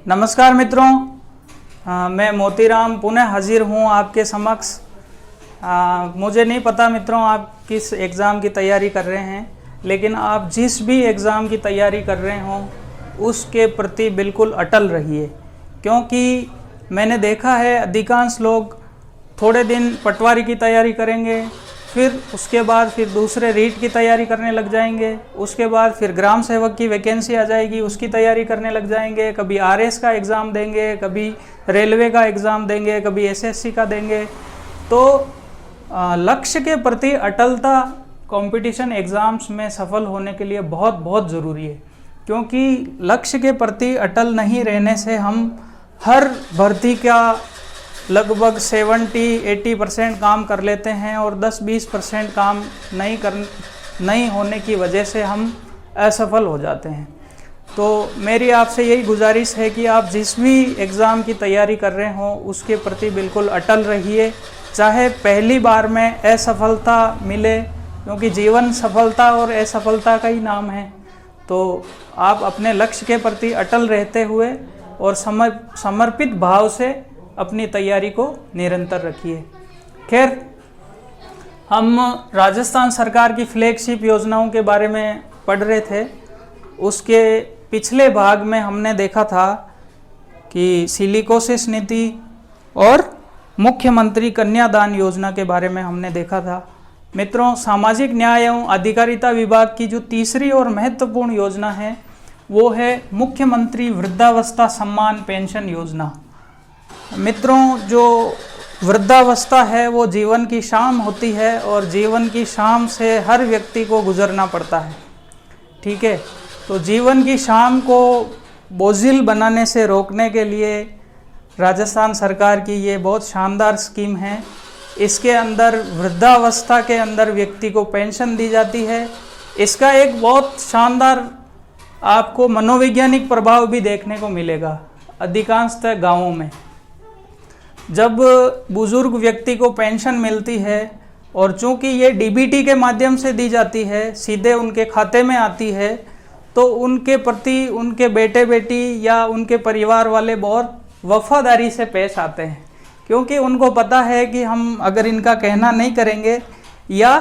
नमस्कार मित्रों, मैं मोतीराम पुनः हाजिर हूँ आपके समक्ष। मुझे नहीं पता मित्रों आप किस एग्ज़ाम की तैयारी कर रहे हैं, लेकिन आप जिस भी एग्ज़ाम की तैयारी कर रहे हों उसके प्रति बिल्कुल अटल रहिए, क्योंकि मैंने देखा है अधिकांश लोग थोड़े दिन पटवारी की तैयारी करेंगे, फिर उसके बाद फिर दूसरे रीट की तैयारी करने लग जाएंगे, उसके बाद फिर ग्राम सेवक की वैकेंसी आ जाएगी उसकी तैयारी करने लग जाएंगे, कभी आरएस का एग्ज़ाम देंगे, कभी रेलवे का एग्ज़ाम देंगे, कभी एसएससी का देंगे। तो लक्ष्य के प्रति अटलता कंपटीशन एग्ज़ाम्स में सफल होने के लिए बहुत बहुत ज़रूरी है, क्योंकि लक्ष्य के प्रति अटल नहीं रहने से हम हर भर्ती का लगभग 70-80% काम कर लेते हैं और 10-20% काम नहीं होने की वजह से हम असफल हो जाते हैं। तो मेरी आपसे यही गुजारिश है कि आप जिस भी एग्ज़ाम की तैयारी कर रहे हों उसके प्रति बिल्कुल अटल रहिए, चाहे पहली बार में असफलता मिले, क्योंकि जीवन सफलता और असफलता का ही नाम है। तो आप अपने लक्ष्य के प्रति अटल रहते हुए और समर्पित भाव से अपनी तैयारी को निरंतर रखिए। खैर, हम राजस्थान सरकार की फ्लैगशिप योजनाओं के बारे में पढ़ रहे थे। उसके पिछले भाग में हमने देखा था कि सिलिकोसिस नीति और मुख्यमंत्री कन्यादान योजना के बारे में हमने देखा था। मित्रों, सामाजिक न्याय एवं अधिकारिता विभाग की जो तीसरी और महत्वपूर्ण योजना है वो है मुख्यमंत्री वृद्धावस्था सम्मान पेंशन योजना। मित्रों, जो वृद्धावस्था है वो जीवन की शाम होती है और जीवन की शाम से हर व्यक्ति को गुजरना पड़ता है, ठीक है। तो जीवन की शाम को बोझिल बनाने से रोकने के लिए राजस्थान सरकार की ये बहुत शानदार स्कीम है। इसके अंदर वृद्धावस्था के अंदर व्यक्ति को पेंशन दी जाती है। इसका एक बहुत शानदार आपको मनोवैज्ञानिक प्रभाव भी देखने को मिलेगा अधिकांशतः गाँवों में। जब बुजुर्ग व्यक्ति को पेंशन मिलती है और चूंकि ये डीबीटी के माध्यम से दी जाती है, सीधे उनके खाते में आती है, तो उनके प्रति उनके बेटे बेटी या उनके परिवार वाले बहुत वफादारी से पेश आते हैं, क्योंकि उनको पता है कि हम अगर इनका कहना नहीं करेंगे या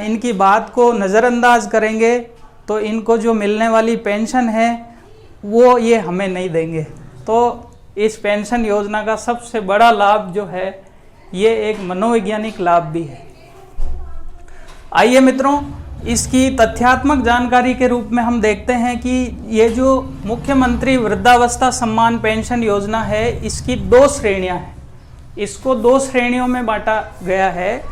इनकी बात को नज़रअंदाज करेंगे तो इनको जो मिलने वाली पेंशन है वो ये हमें नहीं देंगे। तो इस पेंशन योजना का सबसे बड़ा लाभ जो है ये एक मनोवैज्ञानिक लाभ भी है। आइए मित्रों, इसकी तथ्यात्मक जानकारी के रूप में हम देखते हैं कि ये जो मुख्यमंत्री वृद्धावस्था सम्मान पेंशन योजना है इसकी 2 श्रेणियां हैं। इसको 2 श्रेणियों में बांटा गया है।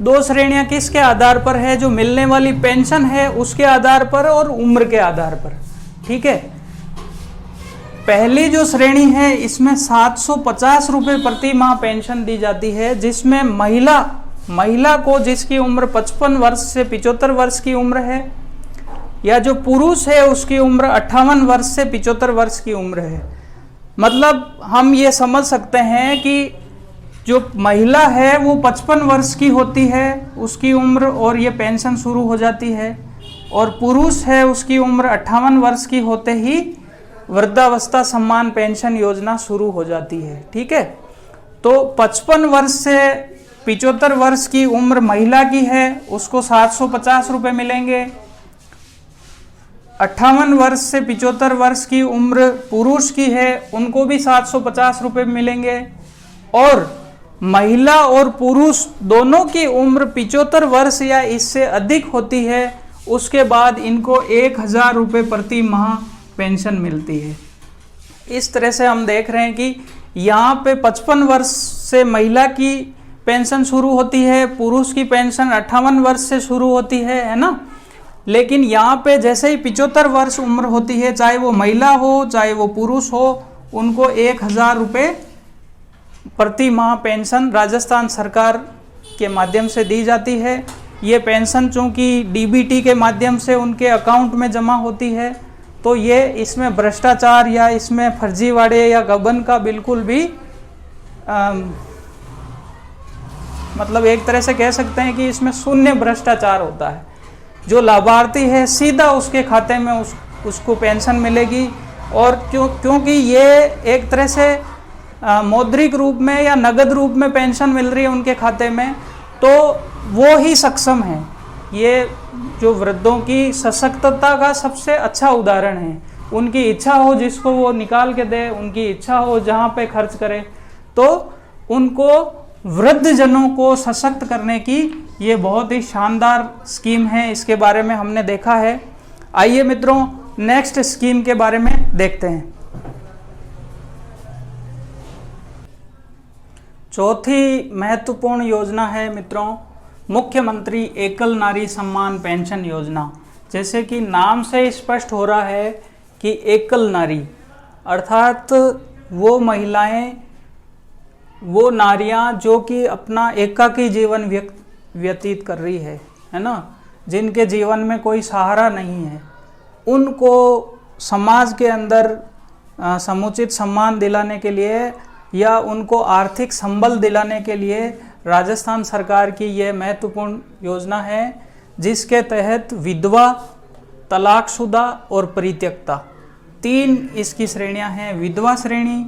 2 श्रेणियां किसके आधार पर है? जो मिलने वाली पेंशन है उसके आधार पर और उम्र के आधार पर, ठीक है। पहली जो श्रेणी है इसमें 750 रुपये प्रति माह पेंशन दी जाती है, जिसमें महिला को जिसकी उम्र 55 वर्ष से 75 वर्ष की उम्र है, या जो पुरुष है उसकी उम्र 58 वर्ष से 75 वर्ष की उम्र है। मतलब हम ये समझ सकते हैं कि जो महिला है वो 55 वर्ष की होती है उसकी उम्र और ये पेंशन शुरू हो जाती है, और पुरुष है उसकी उम्र 58 वर्ष की होते ही वृद्धावस्था सम्मान पेंशन योजना शुरू हो जाती है, ठीक है। तो 55 वर्ष से 75 वर्ष की उम्र महिला की है उसको 750 रुपये मिलेंगे। 58 वर्ष से 75 वर्ष की उम्र पुरुष की है उनको भी 750 रुपये मिलेंगे, और महिला और पुरुष दोनों की उम्र 75 वर्ष या इससे अधिक होती है उसके बाद इनको 1000 रुपये प्रति माह पेंशन मिलती है। इस तरह से हम देख रहे हैं कि यहाँ पे 55 वर्ष से महिला की पेंशन शुरू होती है, पुरुष की पेंशन 58 वर्ष से शुरू होती है ना। लेकिन यहाँ पे जैसे ही 75 वर्ष उम्र होती है, चाहे वो महिला हो चाहे वो पुरुष हो, उनको 1000 रुपये प्रति माह पेंशन राजस्थान सरकार के माध्यम से दी जाती है। ये पेंशन चूँकि डीबीटी के माध्यम से उनके अकाउंट में जमा होती है, तो ये इसमें भ्रष्टाचार या इसमें फर्जीवाड़े या गबन का बिल्कुल भी मतलब एक तरह से कह सकते हैं कि इसमें शून्य भ्रष्टाचार होता है। जो लाभार्थी है सीधा उसके खाते में उसको पेंशन मिलेगी, और क्योंकि ये एक तरह से मौद्रिक रूप में या नगद रूप में पेंशन मिल रही है उनके खाते में, तो वो ही सक्षम है। ये जो वृद्धों की सशक्तता का सबसे अच्छा उदाहरण है। उनकी इच्छा हो जिसको वो निकाल के दे, उनकी इच्छा हो जहाँ पे खर्च करे, तो उनको वृद्ध जनों को सशक्त करने की ये बहुत ही शानदार स्कीम है। इसके बारे में हमने देखा है। आइए मित्रों नेक्स्ट स्कीम के बारे में देखते हैं। चौथी महत्वपूर्ण योजना है मित्रों मुख्यमंत्री एकल नारी सम्मान पेंशन योजना। जैसे कि नाम से स्पष्ट हो रहा है कि एकल नारी अर्थात वो महिलाएं, वो नारियां जो कि अपना एकाकी जीवन व्यतीत कर रही है ना, जिनके जीवन में कोई सहारा नहीं है, उनको समाज के अंदर समुचित सम्मान दिलाने के लिए या उनको आर्थिक संबल दिलाने के लिए राजस्थान सरकार की ये महत्वपूर्ण योजना है, जिसके तहत विधवा, तलाकशुदा और परित्यक्ता, 3 इसकी श्रेणियां हैं। विधवा श्रेणी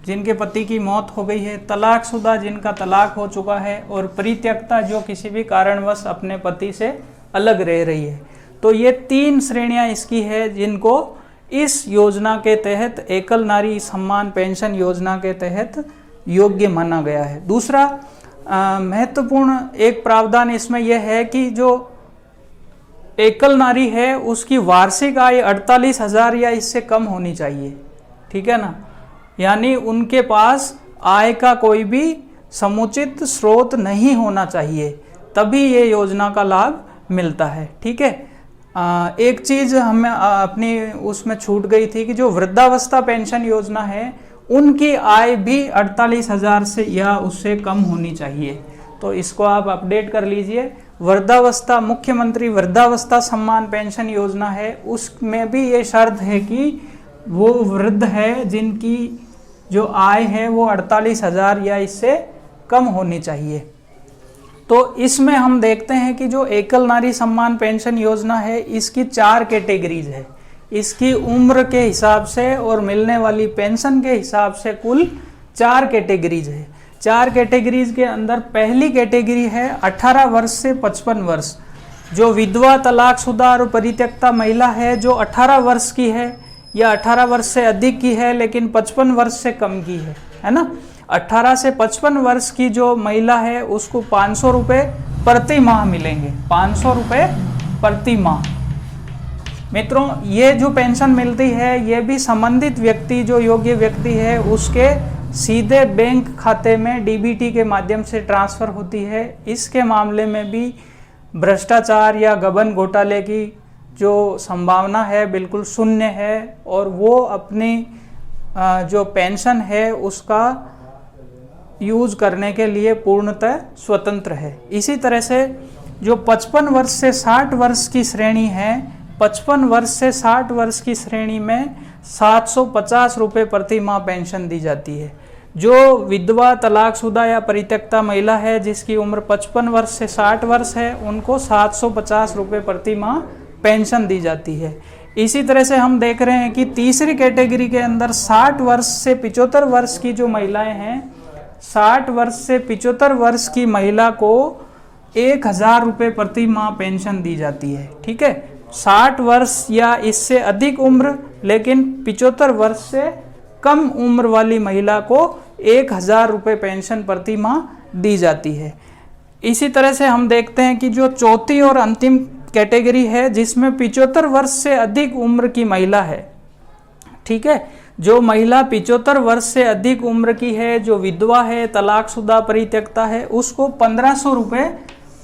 जिनके पति की मौत हो गई है, तलाकशुदा जिनका तलाक हो चुका है, और परित्यक्ता जो किसी भी कारणवश अपने पति से अलग रह रही है। तो ये 3 श्रेणियां इसकी है जिनको इस योजना के तहत, एकल नारी सम्मान पेंशन योजना के तहत योग्य माना गया है। दूसरा महत्वपूर्ण एक प्रावधान इसमें यह है कि जो एकल नारी है उसकी वार्षिक आय 48,000 या इससे कम होनी चाहिए, ठीक है ना। यानी उनके पास आय का कोई भी समुचित स्रोत नहीं होना चाहिए, तभी ये योजना का लाभ मिलता है, ठीक है। एक चीज़ हमें अपनी उसमें छूट गई थी कि जो वृद्धावस्था पेंशन योजना है उनकी आय भी 48,000 से या उससे कम होनी चाहिए। तो इसको आप अपडेट कर लीजिए। वृद्धावस्था, मुख्यमंत्री वृद्धावस्था सम्मान पेंशन योजना है, उसमें भी ये शर्त है कि वो वृद्ध है जिनकी जो आय है वो 48,000 या इससे कम होनी चाहिए। तो इसमें हम देखते हैं कि जो एकल नारी सम्मान पेंशन योजना है इसकी 4 कैटेगरीज है। इसकी उम्र के हिसाब से और मिलने वाली पेंशन के हिसाब से कुल 4 कैटेगरीज है। 4 कैटेगरीज के अंदर पहली कैटेगरी है 18 वर्ष से 55 वर्ष। जो विधवा, तलाकशुदा और परित्यक्ता महिला है जो 18 वर्ष की है या 18 वर्ष से अधिक की है लेकिन 55 वर्ष से कम की है ना। 18 से 55 वर्ष की जो महिला है उसको 500 रुपये प्रति माह मिलेंगे, 500 रुपये प्रति माह। मित्रों ये जो पेंशन मिलती है ये भी संबंधित व्यक्ति, जो योग्य व्यक्ति है, उसके सीधे बैंक खाते में डीबीटी के माध्यम से ट्रांसफ़र होती है। इसके मामले में भी भ्रष्टाचार या गबन घोटाले की जो संभावना है बिल्कुल शून्य है, और वो अपनी जो पेंशन है उसका यूज़ करने के लिए पूर्णतः स्वतंत्र है। इसी तरह से जो 55 वर्ष से 60 वर्ष की श्रेणी है, 55 वर्ष से 60 वर्ष की श्रेणी में 750 रुपये प्रति माह पेंशन दी जाती है। जो विधवा, तलाकशुदा या परित्यक्ता महिला है जिसकी उम्र 55 वर्ष से 60 वर्ष है उनको 750 रुपये प्रति माह पेंशन दी जाती है। इसी तरह से हम देख रहे हैं कि तीसरी कैटेगरी के अंदर 60 वर्ष से 75 वर्ष की जो महिलाएं हैं, 60 वर्ष से 75 वर्ष की महिला को 1,000 रुपये प्रति माह पेंशन दी जाती है, ठीक है। 60 वर्ष या इससे अधिक उम्र लेकिन 75 वर्ष से कम उम्र वाली महिला को 1,000 रुपये पेंशन प्रति माह दी जाती है। इसी तरह से हम देखते हैं कि जो चौथी और अंतिम कैटेगरी है जिसमें 75 वर्ष से अधिक उम्र की महिला है, ठीक है। जो महिला 75 वर्ष से अधिक उम्र की है, जो विधवा है, तलाकशुदा, परित्यक्ता है, उसको 1,500 रुपये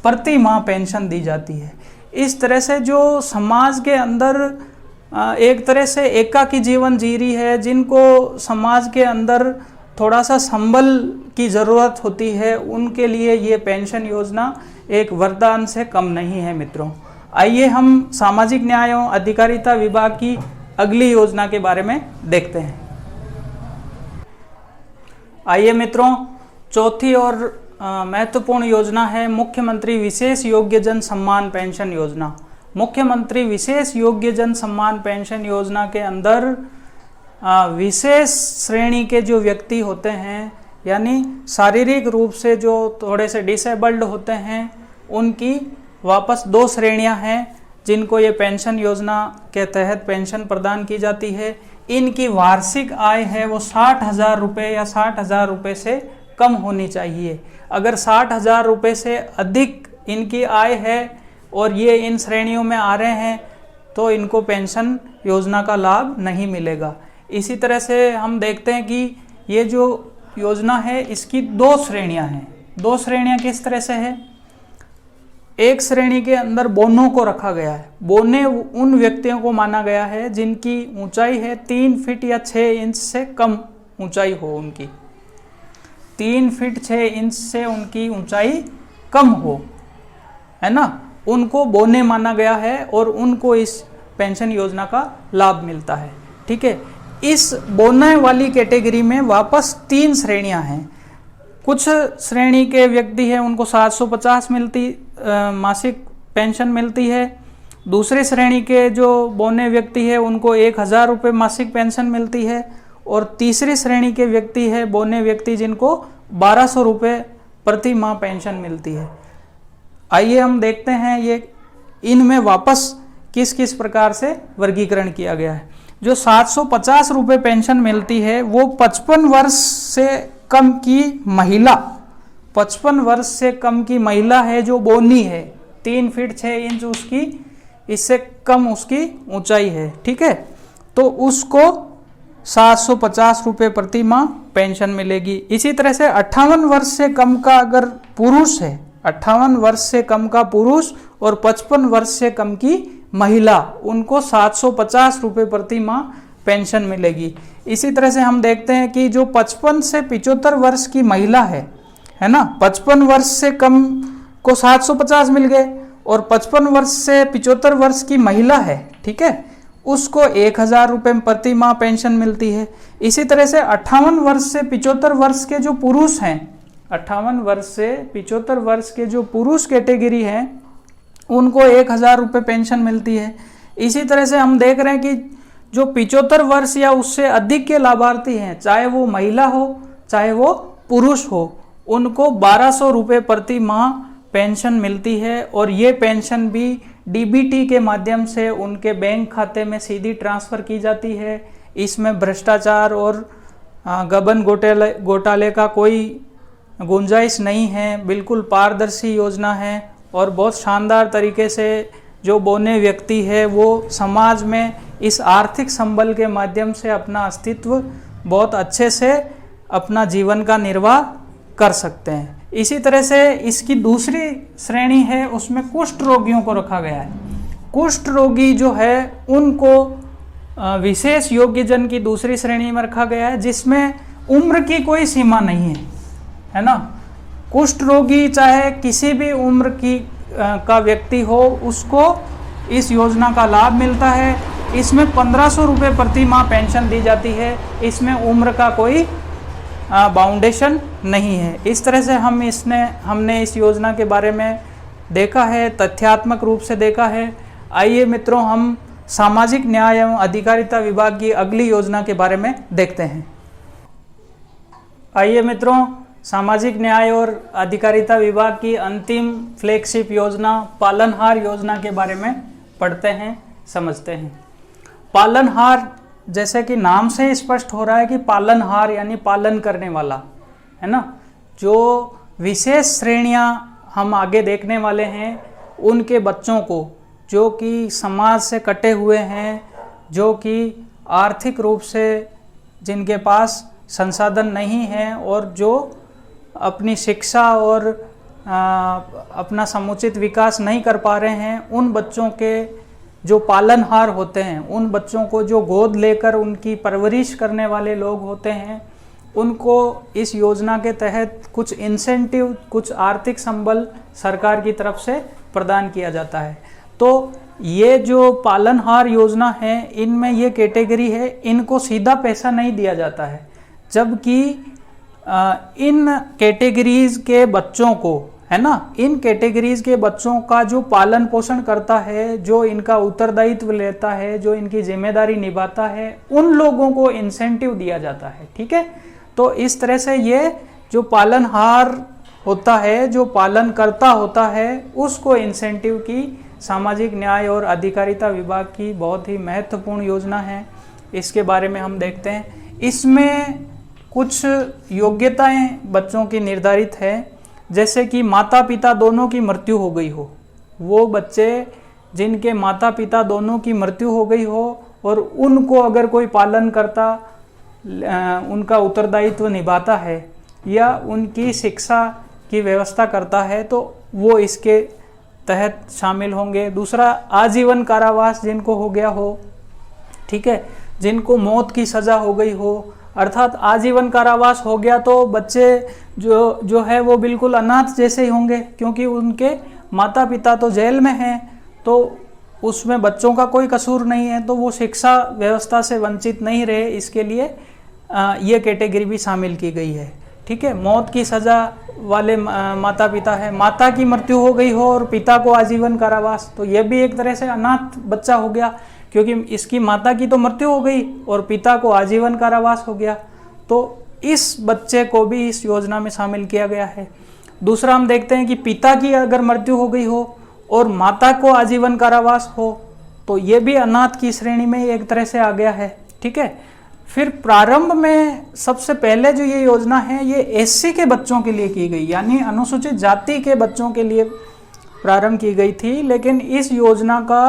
प्रति माह पेंशन दी जाती है। इस तरह से जो समाज के अंदर एक तरह से एकाकी जीवन जी रही है, जिनको समाज के अंदर थोड़ा सा संबल की ज़रूरत होती है, उनके लिए ये पेंशन योजना एक वरदान से कम नहीं है मित्रों। आइए हम सामाजिक न्याय एवं अधिकारिता विभाग की अगली योजना के बारे में देखते हैं। आइए मित्रों, चौथी और महत्वपूर्ण योजना है मुख्यमंत्री विशेष योग्यजन सम्मान पेंशन योजना। मुख्यमंत्री विशेष योग्यजन सम्मान पेंशन योजना के अंदर विशेष श्रेणी के जो व्यक्ति होते हैं, यानी शारीरिक रूप से जो थोड़े से डिसेबल्ड होते हैं, उनकी वापस 2 श्रेणियां हैं जिनको ये पेंशन योजना के तहत पेंशन प्रदान की जाती है। इनकी वार्षिक आय है वो 60,000 रुपये या 60,000 रुपये से कम होनी चाहिए। अगर 60,000 रुपये से अधिक इनकी आय है और ये इन श्रेणियों में आ रहे हैं तो इनको पेंशन योजना का लाभ नहीं मिलेगा। इसी तरह से हम देखते हैं कि ये जो योजना है इसकी 2 श्रेणियां हैं। 2 श्रेणियां किस तरह से है? एक श्रेणी के अंदर बोनों को रखा गया है। बोने उन व्यक्तियों को माना गया है जिनकी ऊंचाई है 3 फीट या 6 इंच से कम ऊंचाई हो, उनकी 3 फीट 6 इंच से उनकी ऊंचाई कम हो, है ना, उनको बोने माना गया है और उनको इस पेंशन योजना का लाभ मिलता है। ठीक है, इस बोने वाली कैटेगरी में वापस 3 श्रेणियां हैं। कुछ श्रेणी के व्यक्ति हैं उनको 750 मासिक पेंशन मिलती है। दूसरी श्रेणी के जो बोने व्यक्ति है उनको 1,000 रुपये मासिक पेंशन मिलती है। और तीसरी श्रेणी के व्यक्ति है बोने व्यक्ति जिनको 1,200 रुपये प्रति माह पेंशन मिलती है। आइए हम देखते हैं ये इनमें वापस किस किस प्रकार से वर्गीकरण किया गया है। जो 750 रुपये पेंशन मिलती है वो 55 वर्ष से कम की महिला, 55 वर्ष से कम की महिला है जो बोनी है, 3 फीट 6 इंच उसकी, इससे कम उसकी ऊंचाई है। ठीक है, तो उसको 750 रुपये प्रति माह पेंशन मिलेगी। इसी तरह से 58 वर्ष से कम का अगर पुरुष है, 58 वर्ष से कम का पुरुष और 55 वर्ष से कम की महिला, उनको 750 रुपये प्रति माह पेंशन मिलेगी। इसी तरह से हम देखते हैं कि जो 55 से 75 वर्ष की महिला है ना, 55 वर्ष से कम को 750 मिल गए और 55 वर्ष से 75 वर्ष की महिला है, ठीक है, उसको 1,000 रुपये प्रति माह पेंशन मिलती है। इसी तरह से 58 वर्ष से 75 वर्ष के जो पुरुष हैं, 58 वर्ष से 75 वर्ष के जो पुरुष कैटेगरी हैं उनको 1,000 रुपये पेंशन मिलती है। इसी तरह से हम देख रहे हैं कि जो 75 वर्ष या उससे अधिक के लाभार्थी हैं, चाहे वो महिला हो चाहे वो पुरुष हो, उनको 1,200 रुपये प्रति माह पेंशन मिलती है। और ये पेंशन भी डीबीटी के माध्यम से उनके बैंक खाते में सीधी ट्रांसफ़र की जाती है। इसमें भ्रष्टाचार और गबन घोटाले का कोई गुंजाइश नहीं है, बिल्कुल पारदर्शी योजना है। और बहुत शानदार तरीके से जो बोने व्यक्ति है वो समाज में इस आर्थिक संबल के माध्यम से अपना अस्तित्व बहुत अच्छे से अपना जीवन का निर्वाह कर सकते हैं। इसी तरह से इसकी दूसरी श्रेणी है, उसमें कुष्ठ रोगियों को रखा गया है। कुष्ठ रोगी जो है उनको विशेष योग्यजन की दूसरी श्रेणी में रखा गया है, जिसमें उम्र की कोई सीमा नहीं है ना। कुष्ठ रोगी चाहे किसी भी उम्र की का व्यक्ति हो, उसको इस योजना का लाभ मिलता है। इसमें 1,500 रुपये प्रति माह पेंशन दी जाती है। इसमें उम्र का कोई बाउंडेशन नहीं है। इस तरह से हमने इस योजना के बारे में देखा है, तथ्यात्मक रूप से देखा है। आइए मित्रों, हम सामाजिक न्याय एवं अधिकारिता विभाग की अगली योजना के बारे में देखते हैं। आइए मित्रों, सामाजिक न्याय और अधिकारिता विभाग की अंतिम फ्लैगशिप योजना पालनहार योजना के बारे में पढ़ते हैं, समझते हैं। पालनहार, जैसे कि नाम से स्पष्ट हो रहा है कि पालनहार यानी पालन करने वाला, है ना। जो विशेष श्रेणियां हम आगे देखने वाले हैं उनके बच्चों को, जो कि समाज से कटे हुए हैं, जो कि आर्थिक रूप से जिनके पास संसाधन नहीं है और जो अपनी शिक्षा और अपना समुचित विकास नहीं कर पा रहे हैं, उन बच्चों के जो पालनहार होते हैं, उन बच्चों को जो गोद लेकर उनकी परवरिश करने वाले लोग होते हैं, उनको इस योजना के तहत कुछ इंसेंटिव, कुछ आर्थिक संबल सरकार की तरफ से प्रदान किया जाता है। तो ये जो पालनहार योजना है, इनमें ये कैटेगरी है, इनको सीधा पैसा नहीं दिया जाता है, जबकि इन कैटेगरीज के बच्चों को, है ना, इन कैटेगरीज के बच्चों का जो पालन पोषण करता है, जो इनका उत्तरदायित्व लेता है, जो इनकी जिम्मेदारी निभाता है, उन लोगों को इंसेंटिव दिया जाता है। ठीक है, तो इस तरह से ये जो पालनहार होता है, जो पालन करता होता है, उसको इंसेंटिव की सामाजिक न्याय और अधिकारिता विभाग की बहुत ही महत्वपूर्ण योजना है। इसके बारे में हम देखते हैं। इसमें कुछ योग्यताएं बच्चों की निर्धारित है, जैसे कि माता पिता दोनों की मृत्यु हो गई हो। वो बच्चे जिनके माता पिता दोनों की मृत्यु हो गई हो और उनको अगर कोई पालन करता, उनका उत्तरदायित्व निभाता है या उनकी शिक्षा की व्यवस्था करता है, तो वो इसके तहत शामिल होंगे। दूसरा, आजीवन कारावास जिनको हो गया हो, ठीक है, जिनको मौत की सज़ा हो गई हो, अर्थात आजीवन कारावास हो गया तो बच्चे जो है वो बिल्कुल अनाथ जैसे ही होंगे, क्योंकि उनके माता पिता तो जेल में हैं, तो उसमें बच्चों का कोई कसूर नहीं है, तो वो शिक्षा व्यवस्था से वंचित नहीं रहे, इसके लिए ये कैटेगरी भी शामिल की गई है। ठीक है, मौत की सज़ा वाले माता पिता है, माता की मृत्यु हो गई हो और पिता को आजीवन कारावास, तो ये भी एक तरह से अनाथ बच्चा हो गया, क्योंकि इसकी माता की तो मृत्यु हो गई और पिता को आजीवन कारावास हो गया, तो इस बच्चे को भी इस योजना में शामिल किया गया है। दूसरा, हम देखते हैं कि पिता की अगर मृत्यु हो गई हो और माता को आजीवन कारावास हो, तो ये भी अनाथ की श्रेणी में एक तरह से आ गया है। ठीक है, फिर प्रारंभ में सबसे पहले जो ये योजना है ये एससी के बच्चों के लिए की गई, यानी अनुसूचित जाति के बच्चों के लिए प्रारंभ की गई थी। लेकिन इस योजना का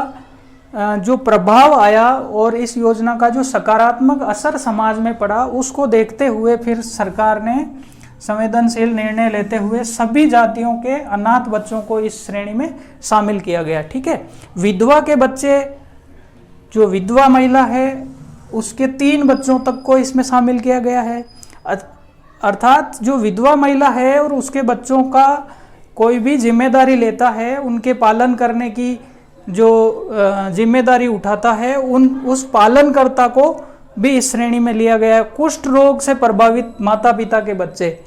जो प्रभाव आया और इस योजना का जो सकारात्मक असर समाज में पड़ा, उसको देखते हुए फिर सरकार ने संवेदनशील निर्णय लेते हुए सभी जातियों के अनाथ बच्चों को इस श्रेणी में शामिल किया गया। ठीक है, विधवा के बच्चे, जो विधवा महिला है उसके 3 बच्चों तक को इसमें शामिल किया गया है। अर्थात जो विधवा महिला है और उसके बच्चों का कोई भी जिम्मेदारी लेता है, उनके पालन करने की जो जिम्मेदारी उठाता है, उस पालनकर्ता को भी इस श्रेणी में लिया गया है। कुष्ठ रोग से प्रभावित माता पिता के बच्चे,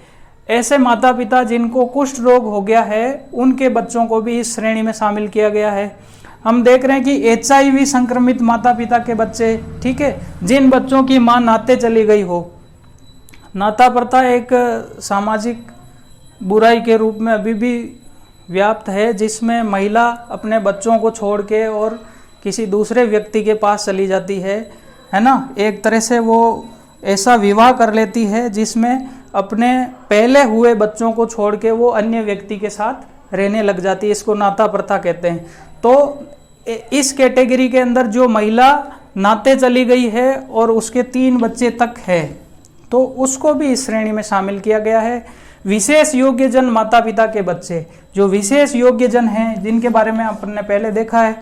ऐसे माता पिता जिनको कुष्ठ रोग हो गया है, उनके बच्चों को भी इस श्रेणी में शामिल किया गया है। हम देख रहे हैं कि HIV संक्रमित माता पिता के बच्चे, ठीक है, जिन बच्चों की मां नाते चली गई हो। नाता प्रथा एक सामाजिक बुराई के रूप में अभी भी व्याप्त है, जिसमें महिला अपने बच्चों को छोड़ के और किसी दूसरे व्यक्ति के पास चली जाती है ना। एक तरह से वो ऐसा विवाह कर लेती है जिसमें अपने पहले हुए बच्चों को छोड़ के वो अन्य व्यक्ति के साथ रहने लग जाती है। इसको नाता प्रथा कहते हैं। तो इस कैटेगरी के अंदर जो महिला नाते चली गई है और उसके 3 बच्चे तक है, तो उसको भी इस श्रेणी में शामिल किया गया है। विशेष योग्यजन माता पिता के बच्चे, जो विशेष योग्यजन हैं, जिनके बारे में आपने पहले देखा है,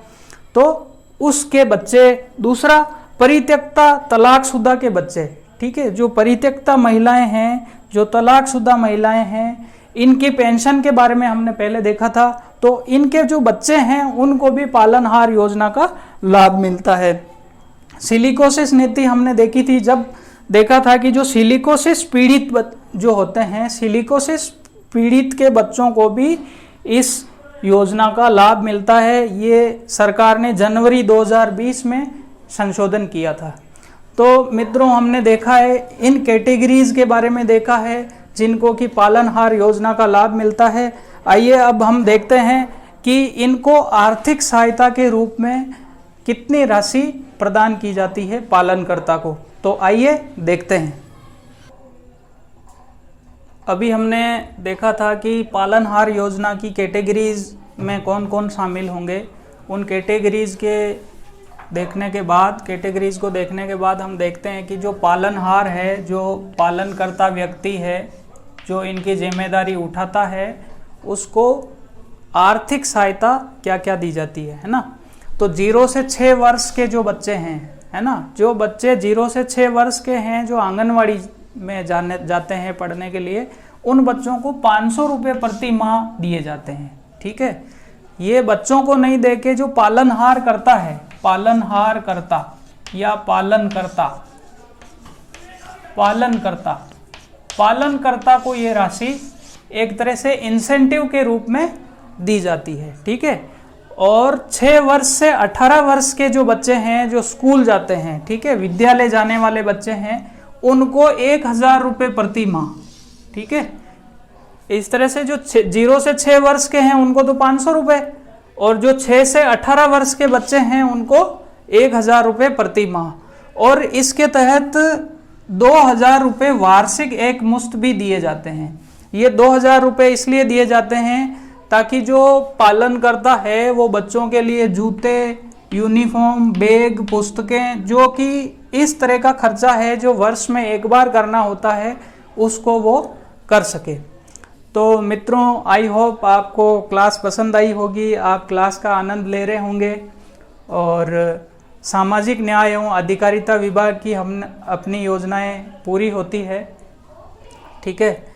तो उसके बच्चे। दूसरा, परित्यक्ता तलाकशुदा के बच्चे, ठीक है, जो परित्यक्ता महिलाएं हैं, जो तलाकशुदा महिलाएं हैं, इनकी पेंशन के बारे में हमने पहले देखा था, तो इनके जो बच्चे हैं उनको भी पालनहार योजना का लाभ मिलता है। सिलिकोसिस नीति हमने देखी थी, जब देखा था कि जो सिलिकोसिस पीड़ित जो होते हैं, सिलिकोसिस पीड़ित के बच्चों को भी इस योजना का लाभ मिलता है। ये सरकार ने जनवरी 2020 में संशोधन किया था। तो मित्रों, हमने देखा है, इन कैटेगरीज के बारे में देखा है जिनको कि पालनहार योजना का लाभ मिलता है। आइए अब हम देखते हैं कि इनको आर्थिक सहायता के रूप में कितनी राशि प्रदान की जाती है पालनकर्ता को। तो आइए देखते हैं। अभी हमने देखा था कि पालनहार योजना की कैटेगरीज में कौन कौन शामिल होंगे। उन कैटेगरीज को देखने के बाद हम देखते हैं कि जो पालनहार है, जो पालनकर्ता व्यक्ति है, जो इनकी जिम्मेदारी उठाता है, उसको आर्थिक सहायता क्या क्या दी जाती है ना। तो 0 से 6 वर्ष के जो बच्चे हैं, है ना, जो बच्चे 0 से 6 वर्ष के हैं, जो आंगनवाड़ी में जाते हैं पढ़ने के लिए, उन बच्चों को 500 रुपये प्रति माह दिए जाते हैं। ठीक है, ये बच्चों को नहीं दे के जो पालनहार करता है, पालनहार करता या पालनकर्ता को ये राशि एक तरह से इंसेंटिव के रूप में दी जाती है, ठीक है। और 6 वर्ष से 18 वर्ष के जो बच्चे हैं जो स्कूल जाते हैं, ठीक है, विद्यालय जाने वाले बच्चे हैं, उनको 1000 रुपये प्रति माह, ठीक है। इस तरह से जो 0 से 6 वर्ष के हैं उनको तो 500 रुपये, और जो 6 से 18 वर्ष के बच्चे हैं उनको 1000 रुपये प्रति माह। और इसके तहत 2000 रुपये वार्षिक एक मुश्त भी दिए जाते हैं। ये 2000 रुपये इसलिए दिए जाते हैं ताकि जो पालन करता है वो बच्चों के लिए जूते, यूनिफॉर्म, बैग, पुस्तकें, जो कि इस तरह का खर्चा है जो वर्ष में एक बार करना होता है, उसको वो कर सके। तो मित्रों, आई होप आपको क्लास पसंद आई होगी, आप क्लास का आनंद ले रहे होंगे। और सामाजिक न्याय एवं अधिकारिता विभाग की हम अपनी योजनाएं पूरी होती है, ठीक है।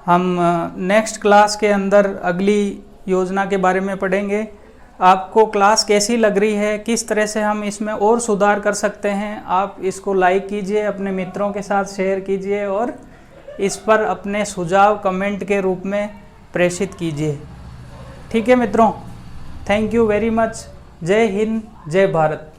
हम नेक्स्ट क्लास के अंदर अगली योजना के बारे में पढ़ेंगे। आपको क्लास कैसी लग रही है, किस तरह से हम इसमें और सुधार कर सकते हैं, आप इसको लाइक कीजिए, अपने मित्रों के साथ शेयर कीजिए और इस पर अपने सुझाव कमेंट के रूप में प्रेषित कीजिए, ठीक है मित्रों। Thank you very much. जय हिंद, जय भारत।